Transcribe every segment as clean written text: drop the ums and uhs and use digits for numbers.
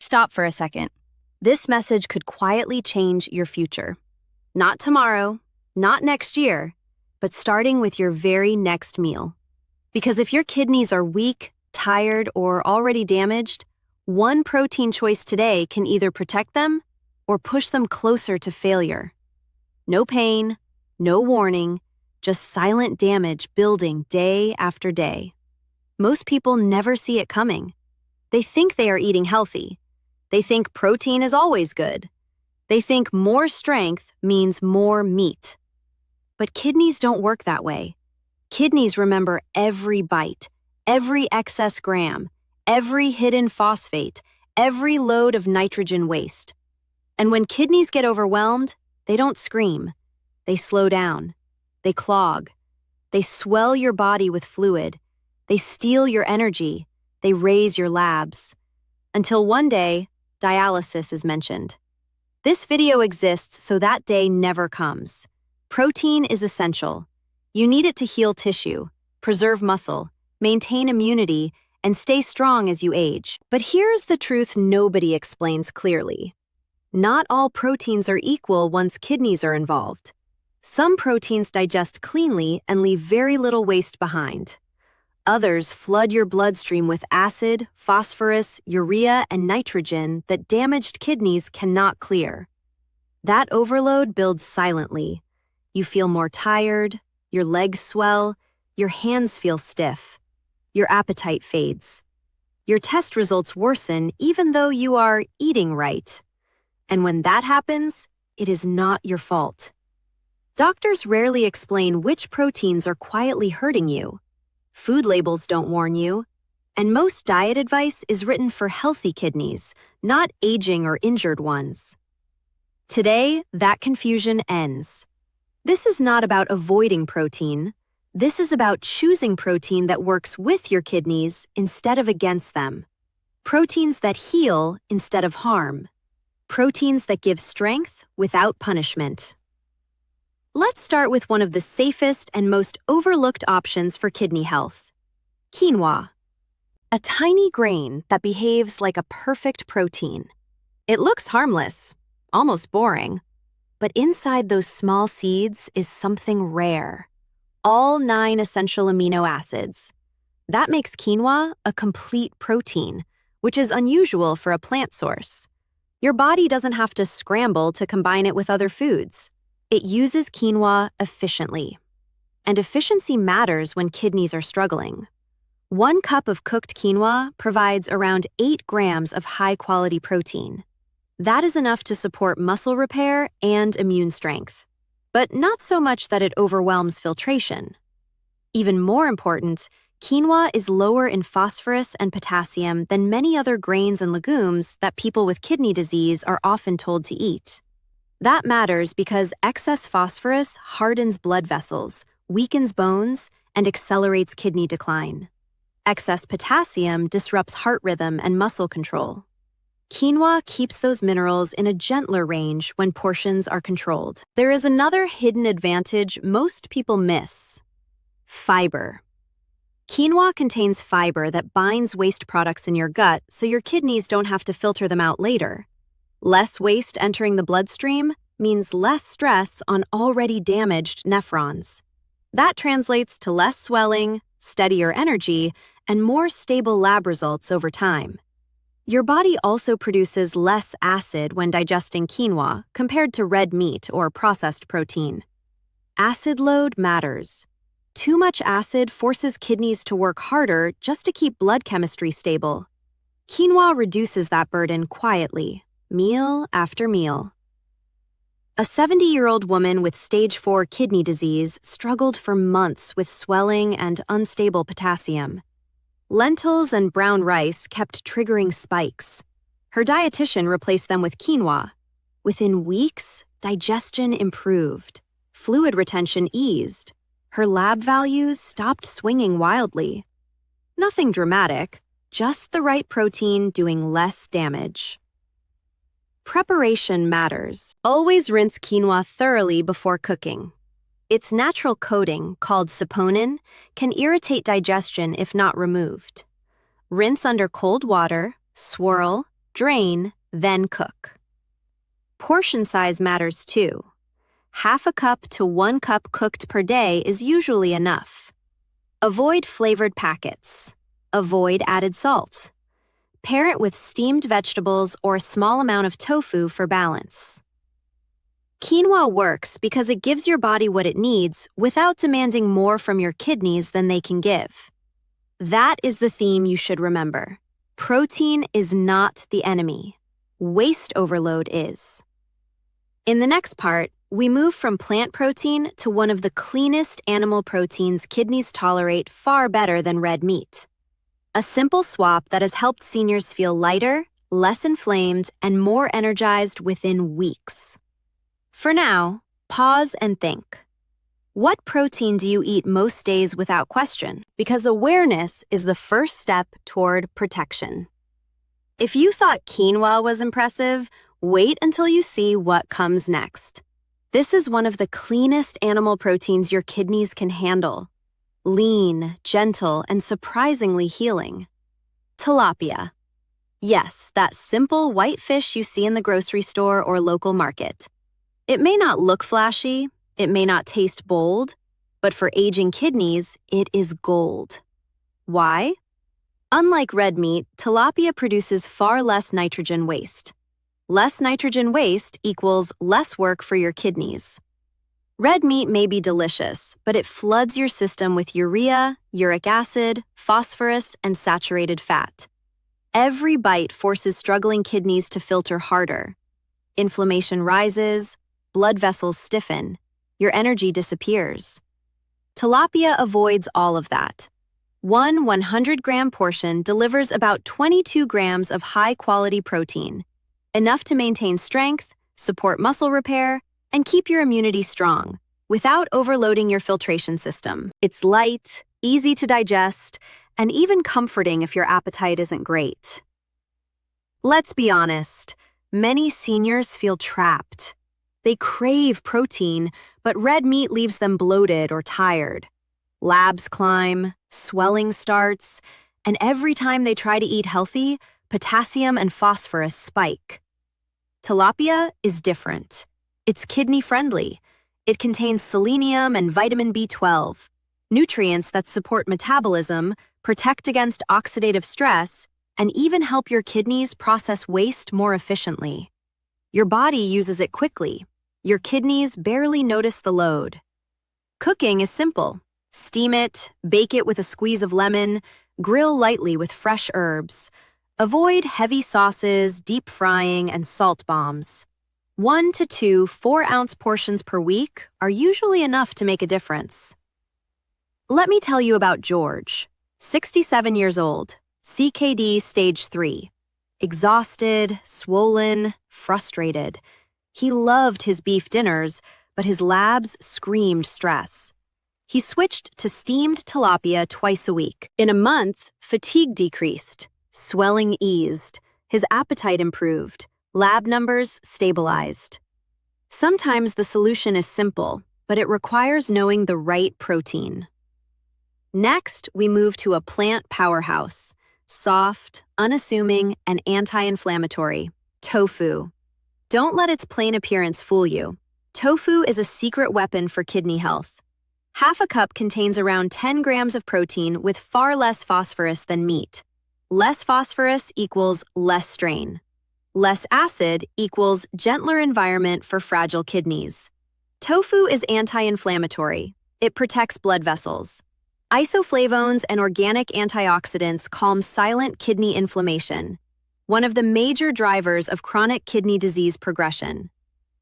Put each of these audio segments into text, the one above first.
Stop for a second. This message could quietly change your future. Not tomorrow, not next year, but starting with your very next meal. Because if your kidneys are weak, tired, or already damaged, one protein choice today can either protect them or push them closer to failure. No pain, no warning, just silent damage building day after day. Most people never see it coming. They think they are eating healthy. They think protein is always good. They think more strength means more meat. But kidneys don't work that way. Kidneys remember every bite, every excess gram, every hidden phosphate, every load of nitrogen waste. And when kidneys get overwhelmed, they don't scream. They slow down. They clog. They swell your body with fluid. They steal your energy. They raise your labs. Until one day, dialysis is mentioned. This video exists so that day never comes. Protein is essential. You need it to heal tissue, preserve muscle, maintain immunity, and stay strong as you age. But here's the truth nobody explains clearly. Not all proteins are equal once kidneys are involved. Some proteins digest cleanly and leave very little waste behind. Others flood your bloodstream with acid, phosphorus, urea, and nitrogen that damaged kidneys cannot clear. That overload builds silently. You feel more tired, your legs swell, your hands feel stiff, your appetite fades. Your test results worsen even though you are eating right. And when that happens, it is not your fault. Doctors rarely explain which proteins are quietly hurting you. Food labels don't warn you, and most diet advice is written for healthy kidneys, not aging or injured ones. Today, that confusion ends. This is not about avoiding protein. This is about choosing protein that works with your kidneys instead of against them. Proteins that heal instead of harm. Proteins that give strength without punishment. Let's start with one of the safest and most overlooked options for kidney health. Quinoa. A tiny grain that behaves like a perfect protein. It looks harmless, almost boring, but inside those small seeds is something rare. All 9 essential amino acids. That makes quinoa a complete protein, which is unusual for a plant source. Your body doesn't have to scramble to combine it with other foods. It uses quinoa efficiently. And efficiency matters when kidneys are struggling. 1 cup of cooked quinoa provides around 8 grams of high-quality protein. That is enough to support muscle repair and immune strength, but not so much that it overwhelms filtration. Even more important, quinoa is lower in phosphorus and potassium than many other grains and legumes that people with kidney disease are often told to eat. That matters because excess phosphorus hardens blood vessels, weakens bones, and accelerates kidney decline. Excess potassium disrupts heart rhythm and muscle control. Quinoa keeps those minerals in a gentler range when portions are controlled. There is another hidden advantage most people miss: fiber. Quinoa contains fiber that binds waste products in your gut so your kidneys don't have to filter them out later. Less waste entering the bloodstream means less stress on already damaged nephrons. That translates to less swelling, steadier energy, and more stable lab results over time. Your body also produces less acid when digesting quinoa compared to red meat or processed protein. Acid load matters. Too much acid forces kidneys to work harder just to keep blood chemistry stable. Quinoa reduces that burden quietly, meal after meal. A 70-year-old woman with stage 4 kidney disease struggled for months with swelling and unstable potassium. Lentils and brown rice kept triggering spikes. Her dietitian replaced them with quinoa. Within weeks, digestion improved. Fluid retention eased. Her lab values stopped swinging wildly. Nothing dramatic, just the right protein doing less damage. Preparation matters. Always rinse quinoa thoroughly before cooking. Its natural coating, called saponin, can irritate digestion if not removed. Rinse under cold water, swirl, Drain, then cook. Portion size matters too. Half a cup to 1 cup cooked per day is usually enough. Avoid flavored packets. Avoid added salt. Pair it with steamed vegetables or a small amount of tofu for balance. Quinoa works because it gives your body what it needs without demanding more from your kidneys than they can give. That is the theme you should remember. Protein is not the enemy. Waste overload is. In the next part, we move from plant protein to one of the cleanest animal proteins kidneys tolerate far better than red meat. A simple swap that has helped seniors feel lighter, less inflamed, and more energized within weeks. For now, pause and think. What protein do you eat most days without question? Because awareness is the first step toward protection. If you thought quinoa was impressive, wait until you see what comes next. This is one of the cleanest animal proteins your kidneys can handle. Lean, gentle, and surprisingly healing. Tilapia. Yes, that simple white fish you see in the grocery store or local market. It may not look flashy, it may not taste bold, but for aging kidneys, it is gold. Why? Unlike red meat, tilapia produces far less nitrogen waste. Less nitrogen waste equals less work for your kidneys. Red meat may be delicious, but it floods your system with urea, uric acid, phosphorus, and saturated fat. Every bite forces struggling kidneys to filter harder. Inflammation rises, blood vessels stiffen, your energy disappears. Tilapia avoids all of that. One 100-gram portion delivers about 22 grams of high-quality protein, enough to maintain strength, support muscle repair, and keep your immunity strong, without overloading your filtration system. It's light, easy to digest, and even comforting if your appetite isn't great. Let's be honest, many seniors feel trapped. They crave protein, but red meat leaves them bloated or tired. Labs climb, swelling starts, and every time they try to eat healthy, potassium and phosphorus spike. Tilapia is different. It's kidney-friendly. It contains selenium and vitamin B12, nutrients that support metabolism, protect against oxidative stress, and even help your kidneys process waste more efficiently. Your body uses it quickly. Your kidneys barely notice the load. Cooking is simple. Steam it, bake it with a squeeze of lemon, grill lightly with fresh herbs. Avoid heavy sauces, deep frying, and salt bombs. 1 to 2 4-ounce portions per week are usually enough to make a difference. Let me tell you about George, 67 years old, CKD stage 3. Exhausted, swollen, frustrated. He loved his beef dinners, but his labs screamed stress. He switched to steamed tilapia twice a week. In a month, fatigue decreased, swelling eased, his appetite improved, lab numbers stabilized. Sometimes the solution is simple, but it requires knowing the right protein. Next, we move to a plant powerhouse, soft, unassuming, and anti-inflammatory, tofu. Don't let its plain appearance fool you. Tofu is a secret weapon for kidney health. Half a cup contains around 10 grams of protein with far less phosphorus than meat. Less phosphorus equals less strain. Less acid equals gentler environment for fragile kidneys. Tofu is anti-inflammatory. It protects blood vessels. Isoflavones and organic antioxidants calm silent kidney inflammation, one of the major drivers of chronic kidney disease progression.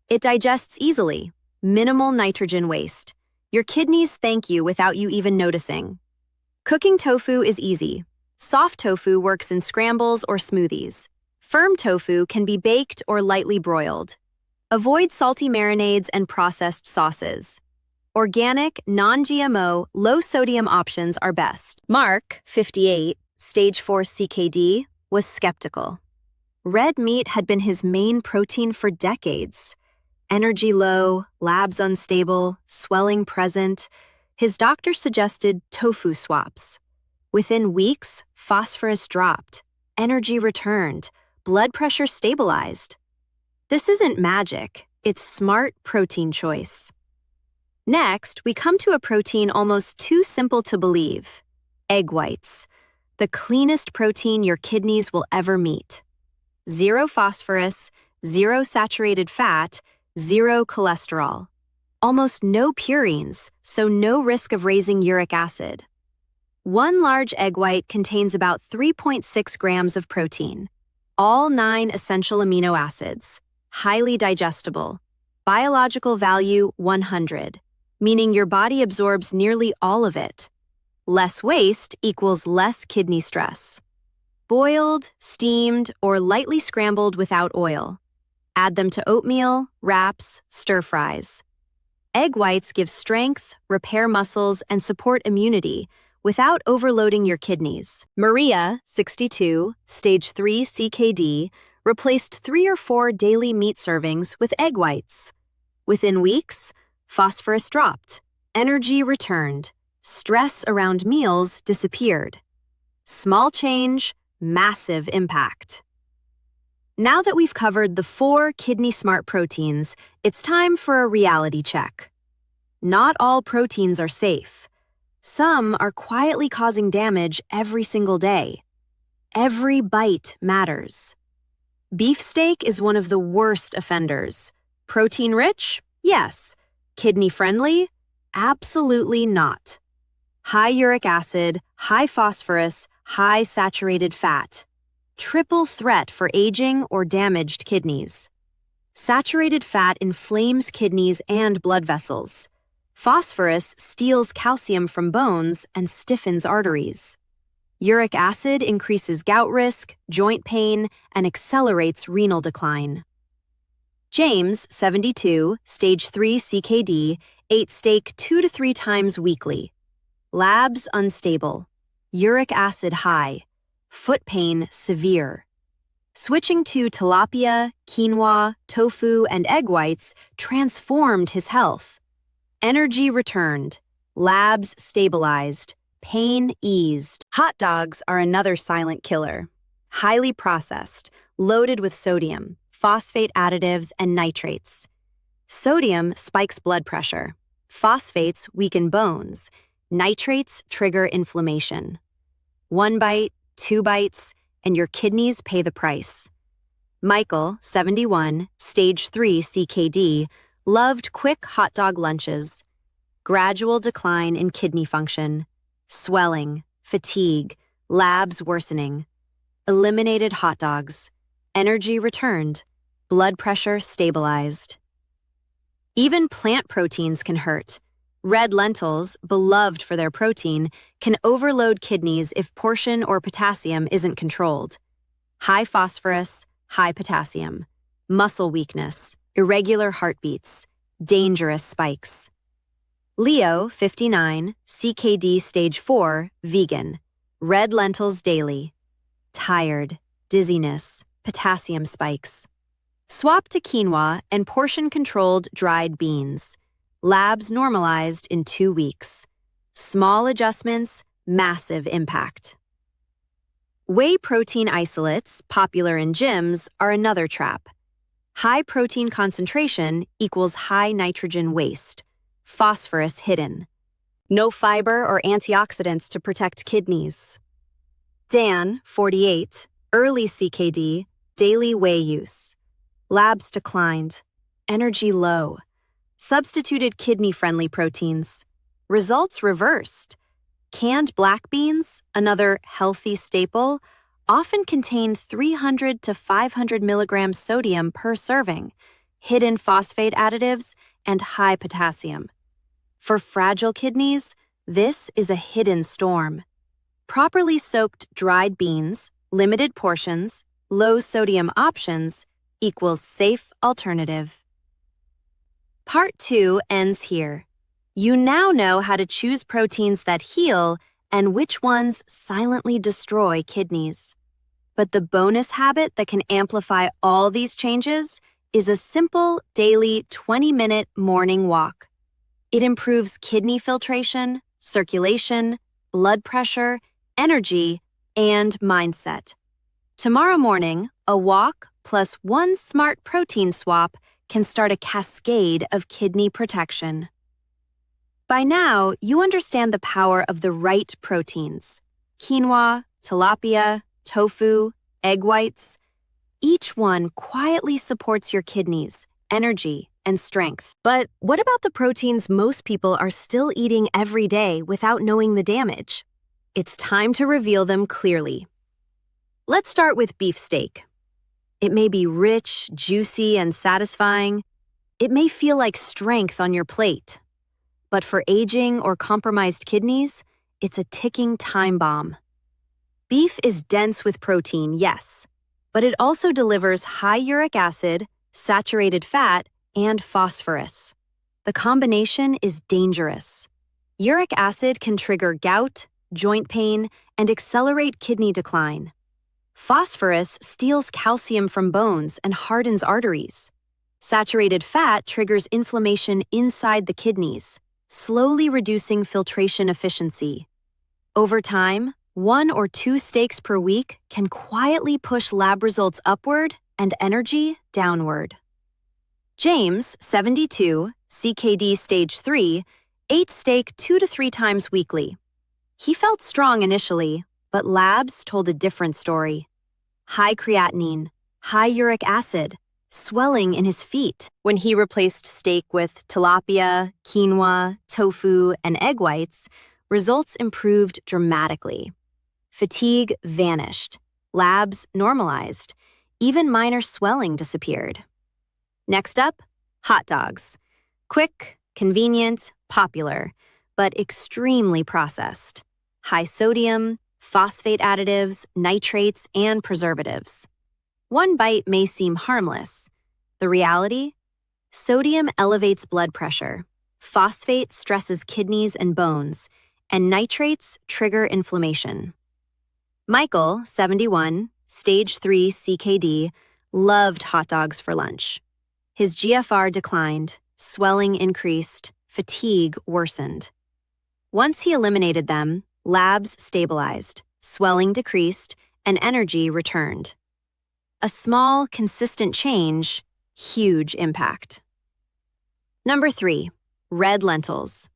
It digests easily, minimal nitrogen waste. Your kidneys thank you without you even noticing. Cooking tofu is easy. Soft tofu works in scrambles or smoothies. Firm tofu can be baked or lightly broiled. Avoid salty marinades and processed sauces. Organic, non-GMO, low-sodium options are best. Mark, 58, stage 4 CKD, was skeptical. Red meat had been his main protein for decades. Energy low, labs unstable, swelling present. His doctor suggested tofu swaps. Within weeks, phosphorus dropped, energy returned, blood pressure stabilized. This isn't magic, it's smart protein choice. Next, we come to a protein almost too simple to believe: egg whites, the cleanest protein your kidneys will ever meet. Zero phosphorus, zero saturated fat, zero cholesterol. Almost no purines, so no risk of raising uric acid. One large egg white contains about 3.6 grams of protein, all 9 essential amino acids, highly digestible, biological value 100, meaning your body absorbs nearly all of it. Less waste equals less kidney stress. Boiled, steamed, or lightly scrambled without oil. Add them to oatmeal, wraps, stir-fries. Egg whites give strength, repair muscles, and support immunity without overloading your kidneys. Maria, 62, stage 3 CKD, replaced 3 or 4 daily meat servings with egg whites. Within weeks, phosphorus dropped, energy returned, stress around meals disappeared. Small change, massive impact. Now that we've covered the 4 kidney-smart proteins, it's time for a reality check. Not all proteins are safe. Some are quietly causing damage every single day. Every bite matters. Beef steak is one of the worst offenders. Protein-rich? Yes. Kidney-friendly? Absolutely not. High uric acid, high phosphorus, high saturated fat. Triple threat for aging or damaged kidneys. Saturated fat inflames kidneys and blood vessels. Phosphorus steals calcium from bones and stiffens arteries. Uric acid increases gout risk, joint pain, and accelerates renal decline. James, 72, stage 3 CKD, ate steak 2 to 3 times weekly. Labs unstable. Uric acid high. Foot pain severe. Switching to tilapia, quinoa, tofu, and egg whites transformed his health. Energy returned. Labs stabilized. Pain eased. Hot dogs are another silent killer. Highly processed, loaded with sodium, phosphate additives, and nitrates. Sodium spikes blood pressure. Phosphates weaken bones. Nitrates trigger inflammation. 1 bite, 2 bites, and your kidneys pay the price. Michael, 71, stage 3 CKD, loved quick hot dog lunches. Gradual decline in kidney function. Swelling, fatigue, labs worsening. Eliminated hot dogs. Energy returned. Blood pressure stabilized. Even plant proteins can hurt. Red lentils, beloved for their protein, can overload kidneys if portion or potassium isn't controlled. High phosphorus, high potassium. Muscle weakness, irregular heartbeats, dangerous spikes. Leo, 59, CKD stage 4, vegan. Red lentils daily. Tired, dizziness, potassium spikes. Swap to quinoa and portion-controlled dried beans. Labs normalized in 2 weeks. Small adjustments, massive impact. Whey protein isolates, popular in gyms, are another trap. High protein concentration equals high nitrogen waste. Phosphorus hidden. No fiber or antioxidants to protect kidneys. Dan, 48, early CKD, daily whey use. Labs declined. Energy low. Substituted kidney-friendly proteins. Results reversed. Canned black beans, another healthy staple, often contain 300 to 500 milligrams sodium per serving, hidden phosphate additives, and high potassium. For fragile kidneys, this is a hidden storm. Properly soaked dried beans, limited portions, low sodium options equals safe alternative. Part 2 ends here. You now know how to choose proteins that heal and which ones silently destroy kidneys. But the bonus habit that can amplify all these changes is a simple, daily 20-minute morning walk. It improves kidney filtration, circulation, blood pressure, energy, and mindset. Tomorrow morning, A walk plus one smart protein swap can start a cascade of kidney protection. By now, you understand the power of the right proteins: quinoa, tilapia, tofu, egg whites. Each one quietly supports your kidneys, energy, and strength. But what about the proteins most people are still eating every day without knowing the damage? It's time to reveal them clearly. Let's start with beef steak. It may be rich, juicy, and satisfying. It may feel like strength on your plate. But for aging or compromised kidneys, it's a ticking time bomb. Beef is dense with protein, yes, but it also delivers high uric acid, saturated fat, and phosphorus. The combination is dangerous. Uric acid can trigger gout, joint pain, and accelerate kidney decline. Phosphorus steals calcium from bones and hardens arteries. Saturated fat triggers inflammation inside the kidneys, slowly reducing filtration efficiency. Over time, 1 or 2 steaks per week can quietly push lab results upward and energy downward. James, 72, CKD stage 3, ate steak 2 to 3 times weekly. He felt strong initially, but labs told a different story. High creatinine, high uric acid, swelling in his feet. When he replaced steak with tilapia, quinoa, tofu, and egg whites, results improved dramatically. Fatigue vanished. Labs normalized. Even minor swelling disappeared. Next up, hot dogs. Quick, convenient, popular, but extremely processed. High sodium, phosphate additives, nitrates, and preservatives. One bite may seem harmless. The reality? Sodium elevates blood pressure, phosphate stresses kidneys and bones, and nitrates trigger inflammation. Michael, 71, stage 3 CKD, loved hot dogs for lunch. His GFR declined, swelling increased, fatigue worsened. Once he eliminated them, labs stabilized, swelling decreased, and energy returned. A small, consistent change, huge impact. Number 3, red lentils.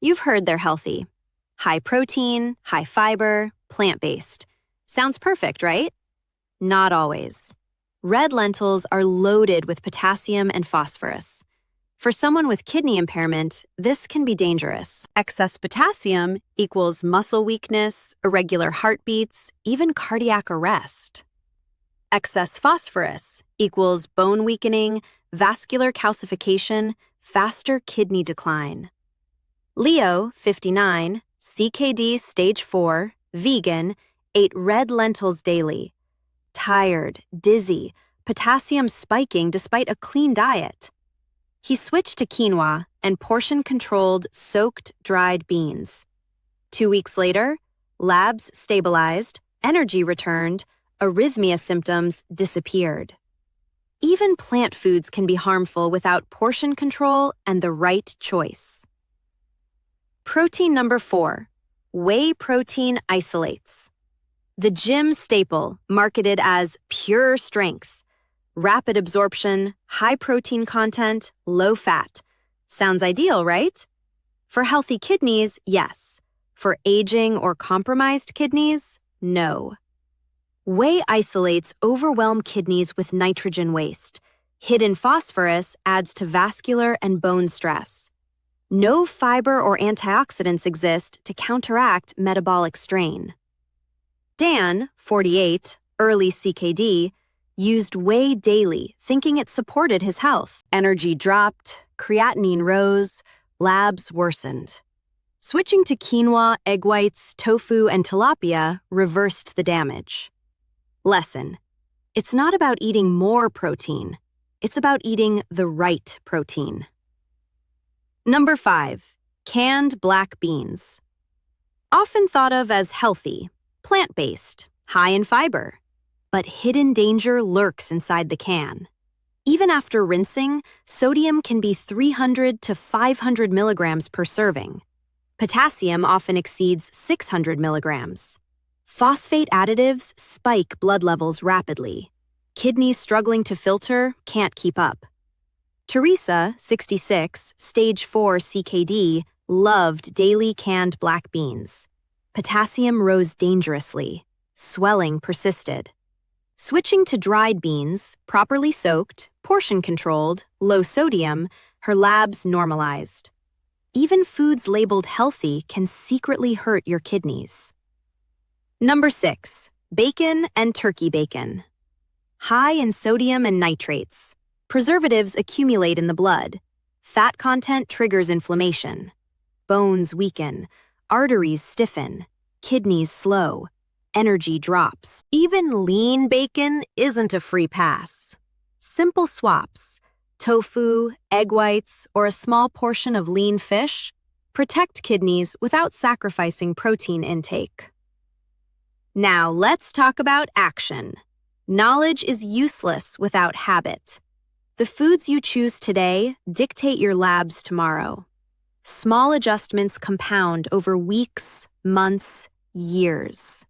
You've heard they're healthy. High protein, high fiber, plant-based. Sounds perfect, right? Not always. Red lentils are loaded with potassium and phosphorus. For someone with kidney impairment, this can be dangerous. Excess potassium equals muscle weakness, irregular heartbeats, even cardiac arrest. Excess phosphorus equals bone weakening, vascular calcification, faster kidney decline. Leo, 59, CKD stage 4, vegan, ate red lentils daily. Tired, dizzy, potassium spiking despite a clean diet. He switched to quinoa and portion-controlled soaked dried beans. 2 weeks later, labs stabilized, energy returned, arrhythmia symptoms disappeared. Even plant foods can be harmful without portion control and the right choice. Protein number 4, whey protein isolates. The gym staple, marketed as pure strength. Rapid absorption, high protein content, low fat. Sounds ideal, right? For healthy kidneys, yes. For aging or compromised kidneys, no. Whey isolates overwhelm kidneys with nitrogen waste. Hidden phosphorus adds to vascular and bone stress. No fiber or antioxidants exist to counteract metabolic strain. Dan, 48, early CKD, used whey daily, thinking it supported his health. Energy dropped, creatinine rose, labs worsened. Switching to quinoa, egg whites, tofu, and tilapia reversed the damage. Lesson: it's not about eating more protein. It's about eating the right protein. Number 5, canned black beans. Often thought of as healthy, plant-based, high in fiber. But hidden danger lurks inside the can. Even after rinsing, sodium can be 300 to 500 milligrams per serving. Potassium often exceeds 600 milligrams. Phosphate additives spike blood levels rapidly. Kidneys struggling to filter can't keep up. Teresa, 66, stage 4 CKD, loved daily canned black beans. Potassium rose dangerously. Swelling persisted. Switching to dried beans, properly soaked, portion-controlled, low sodium, her labs normalized. Even foods labeled healthy can secretly hurt your kidneys. Number 6. Bacon and turkey bacon. High in sodium and nitrates. Preservatives accumulate in the blood. Fat content triggers inflammation. Bones weaken. Arteries stiffen. Kidneys slow. Energy drops. Even lean bacon isn't a free pass. Simple swaps, tofu, egg whites, or a small portion of lean fish, protect kidneys without sacrificing protein intake. Now let's talk about action. Knowledge is useless without habit. The foods you choose today dictate your labs tomorrow. Small adjustments compound over weeks, months, years.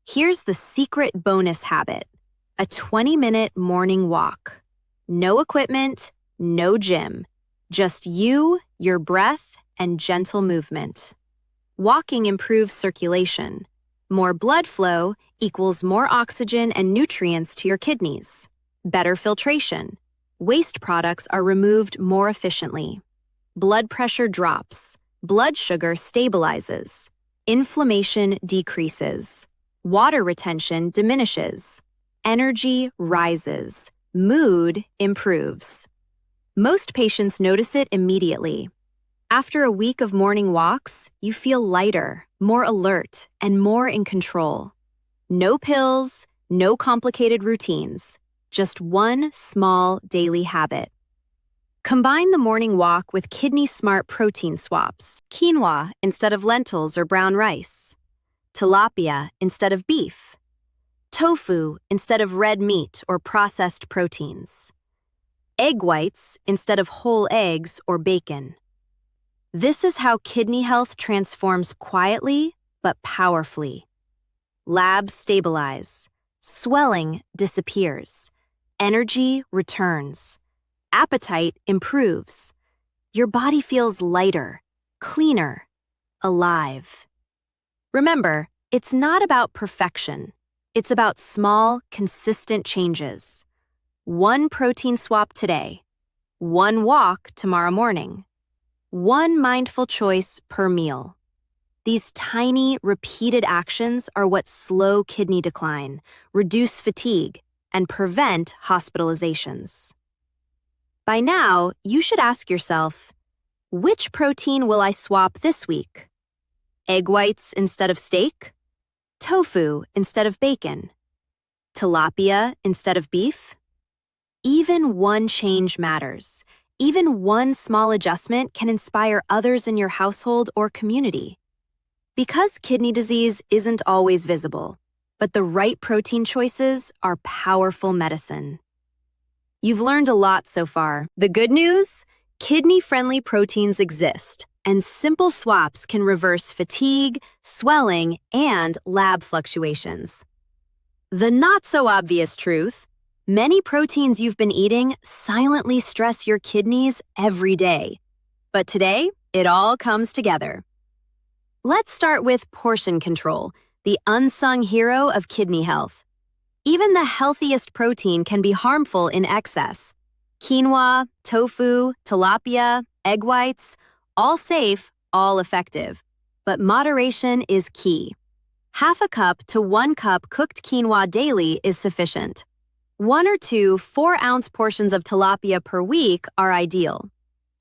Here's the secret bonus habit: a 20-minute morning walk. No equipment, no gym, just you, your breath, and gentle movement. Walking improves circulation. More blood flow equals more oxygen and nutrients to your kidneys. Better filtration. Waste products are removed more efficiently. Blood pressure drops. Blood sugar stabilizes. Inflammation decreases. Water retention diminishes. Energy rises. Mood improves. Most patients notice it immediately. After a week of morning walks, you feel lighter, more alert, and more in control. No pills, no complicated routines, just one small daily habit. Combine the morning walk with kidney-smart protein swaps: quinoa instead of lentils or brown rice, tilapia instead of beef, tofu instead of red meat or processed proteins, egg whites instead of whole eggs or bacon. This is how kidney health transforms quietly but powerfully. Labs stabilize, swelling disappears, energy returns, appetite improves. Your body feels lighter, cleaner, alive. Remember, it's not about perfection. It's about small, consistent changes. One protein swap today, one walk tomorrow morning, one mindful choice per meal. These tiny, repeated actions are what slow kidney decline, reduce fatigue, and prevent hospitalizations. By now, you should ask yourself, which protein will I swap this week? Egg whites instead of steak? Tofu instead of bacon? Tilapia instead of beef? Even one change matters. Even one small adjustment can inspire others in your household or community. Because kidney disease isn't always visible, but the right protein choices are powerful medicine. You've learned a lot so far. The good news? Kidney-friendly proteins exist, and simple swaps can reverse fatigue, swelling, and lab fluctuations. The not-so-obvious truth: many proteins you've been eating silently stress your kidneys every day. But today, it all comes together. Let's start with portion control, the unsung hero of kidney health. Even the healthiest protein can be harmful in excess. Quinoa, tofu, tilapia, egg whites, all safe, all effective. But moderation is key. Half a cup to 1 cup cooked quinoa daily is sufficient. 1 or 2 4-ounce portions of tilapia per week are ideal.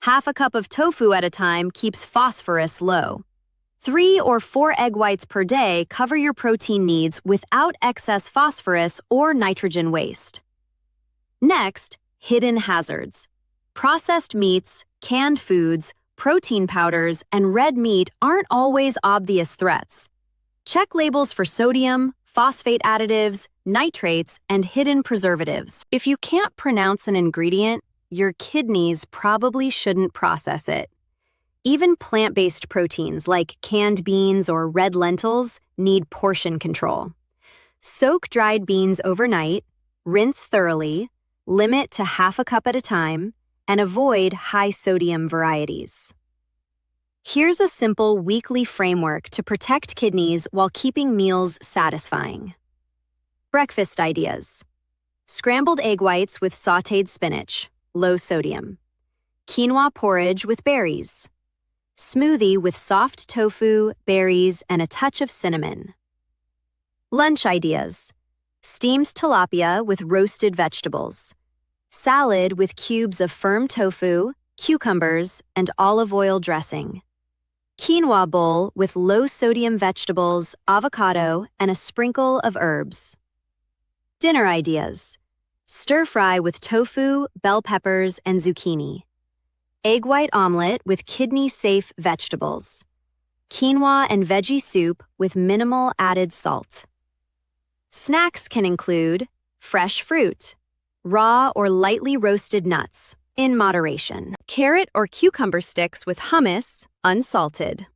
Half a cup of tofu at a time keeps phosphorus low. 3 or 4 egg whites per day cover your protein needs without excess phosphorus or nitrogen waste. Next, hidden hazards. Processed meats, canned foods, protein powders, and red meat aren't always obvious threats. Check labels for sodium, phosphate additives, nitrates, and hidden preservatives. If you can't pronounce an ingredient, your kidneys probably shouldn't process it. Even plant-based proteins like canned beans or red lentils need portion control. Soak dried beans overnight, Rinse thoroughly, limit to half a cup at a time, and avoid high-sodium varieties. Here's a simple weekly framework to protect kidneys while keeping meals satisfying. Breakfast ideas. Scrambled egg whites with sautéed spinach, low sodium. Quinoa porridge with berries. Smoothie with soft tofu, berries, and a touch of cinnamon. Lunch ideas. Steamed tilapia with roasted vegetables. Salad with cubes of firm tofu, cucumbers, and olive oil dressing. Quinoa bowl with low-sodium vegetables, avocado, and a sprinkle of herbs. Dinner ideas. Stir-fry with tofu, bell peppers, and zucchini. Egg white omelet with kidney-safe vegetables. Quinoa and veggie soup with minimal added salt. Snacks can include fresh fruit, raw or lightly roasted nuts, in moderation. Carrot or cucumber sticks with hummus, unsalted.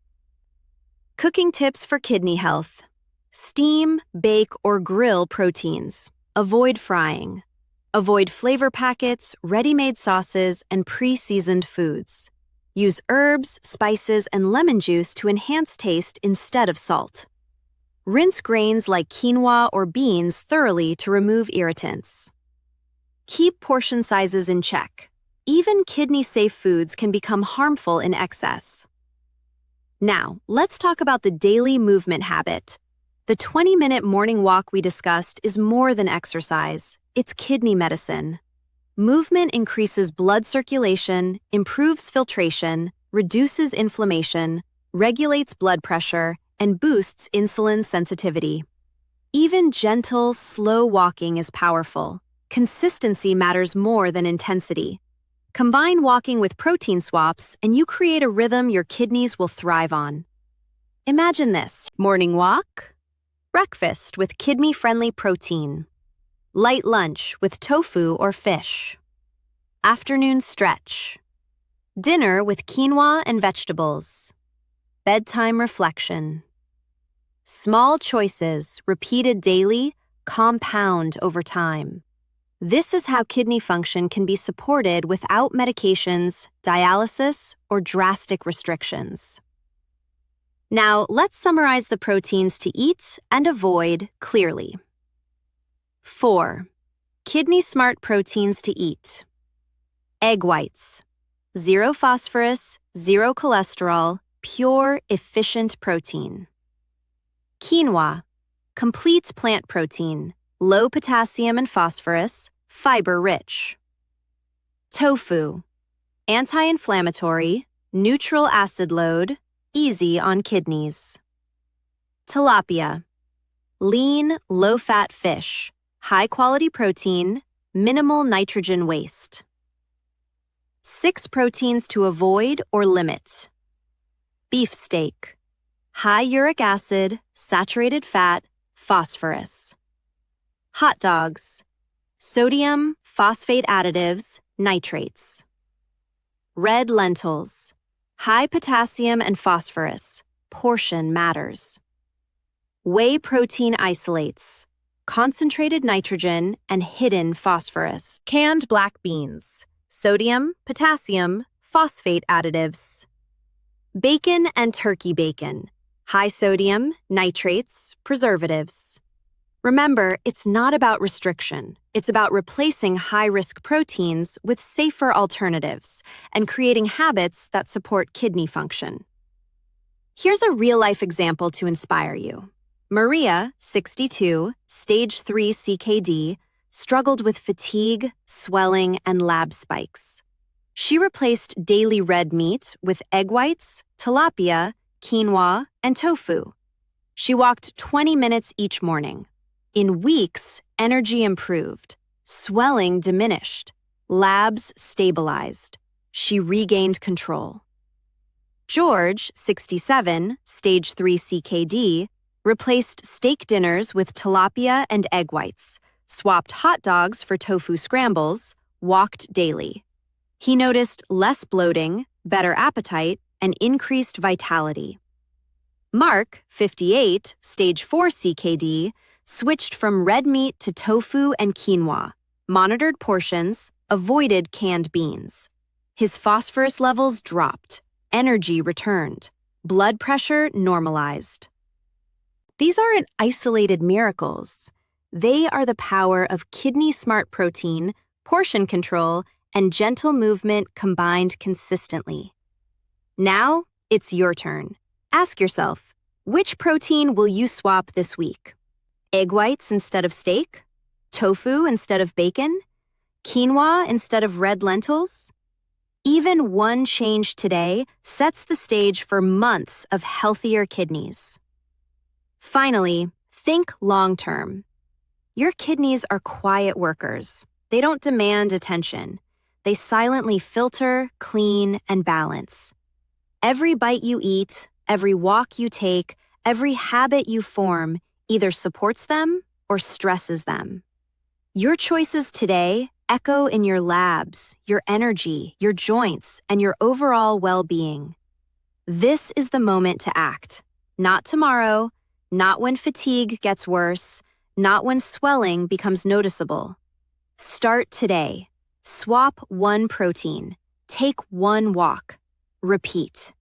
Cooking tips for kidney health. Steam, bake, or grill proteins. Avoid frying. Avoid flavor packets, ready-made sauces, and pre-seasoned foods. Use herbs, spices, and lemon juice to enhance taste instead of salt. Rinse grains like quinoa or beans thoroughly to remove irritants. Keep portion sizes in check. Even kidney-safe foods can become harmful in excess. Now, let's talk about the daily movement habit. The 20-minute morning walk we discussed is more than exercise. It's kidney medicine. Movement increases blood circulation, improves filtration, reduces inflammation, regulates blood pressure, and boosts insulin sensitivity. Even gentle, slow walking is powerful. Consistency matters more than intensity. Combine walking with protein swaps, and you create a rhythm your kidneys will thrive on. Imagine this: morning walk, breakfast with kidney-friendly protein, light lunch with tofu or fish, afternoon stretch, dinner with quinoa and vegetables, bedtime reflection. Small choices, repeated daily, compound over time. This is how kidney function can be supported without medications, dialysis, or drastic restrictions. Now, let's summarize the proteins to eat and avoid clearly. 4. Kidney-smart proteins to eat. Egg whites. 0 phosphorus, 0 cholesterol, pure, efficient protein. Quinoa. Complete plant protein. Low potassium and phosphorus, fiber-rich. Tofu. Anti-inflammatory, neutral acid load, easy on kidneys. Tilapia. Lean, low-fat fish, high-quality protein, minimal nitrogen waste. 6 proteins to avoid or limit. Beef steak. High uric acid, saturated fat, phosphorus. Hot dogs. Sodium, phosphate additives, nitrates. Red lentils. High potassium and phosphorus. Portion matters. Whey protein isolates. Concentrated nitrogen and hidden phosphorus. Canned black beans. Sodium, potassium, phosphate additives. Bacon and turkey bacon. High sodium, nitrates, preservatives. Remember, it's not about restriction. It's about replacing high-risk proteins with safer alternatives and creating habits that support kidney function. Here's a real-life example to inspire you. Maria, 62, stage 3 CKD, struggled with fatigue, swelling, and lab spikes. She replaced daily red meat with egg whites, tilapia, quinoa, and tofu. She walked 20 minutes each morning. In weeks, energy improved, swelling diminished, labs stabilized. She regained control. George, 67, stage 3 CKD, replaced steak dinners with tilapia and egg whites, swapped hot dogs for tofu scrambles, walked daily. He noticed less bloating, better appetite, and increased vitality. Mark, 58, stage 4 CKD, switched from red meat to tofu and quinoa, monitored portions, avoided canned beans. His phosphorus levels dropped, energy returned, blood pressure normalized. These aren't isolated miracles. They are the power of kidney-smart protein, portion control, and gentle movement combined consistently. Now, it's your turn. Ask yourself, which protein will you swap this week? Egg whites instead of steak? Tofu instead of bacon? Quinoa instead of red lentils? Even one change today sets the stage for months of healthier kidneys. Finally, think long-term. Your kidneys are quiet workers. They don't demand attention. They silently filter, clean, and balance. Every bite you eat, every walk you take, every habit you form either supports them or stresses them. Your choices today echo in your labs, your energy, your joints, and your overall well-being. This is the moment to act. Not tomorrow, not when fatigue gets worse, not when swelling becomes noticeable. Start today. Swap one protein. Take one walk. Repeat.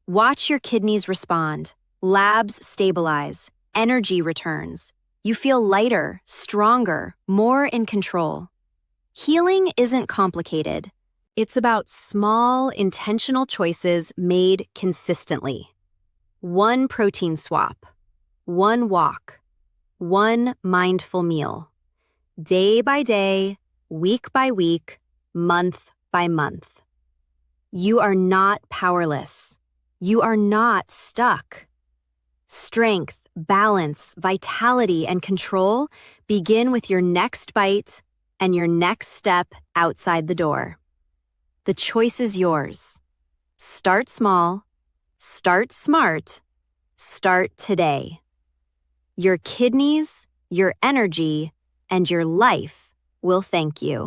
Watch your kidneys respond. Labs stabilize. Energy returns. You feel lighter, stronger, more in control. Healing isn't complicated. It's about small, intentional choices made consistently. One protein swap. One walk. One mindful meal. Day by day, week by week, month by month. You are not powerless. You are not stuck. Strength, balance, vitality, and control begin with your next bite and your next step outside the door. The choice is yours. Start small, start smart, start today. Your kidneys, your energy, and your life will thank you.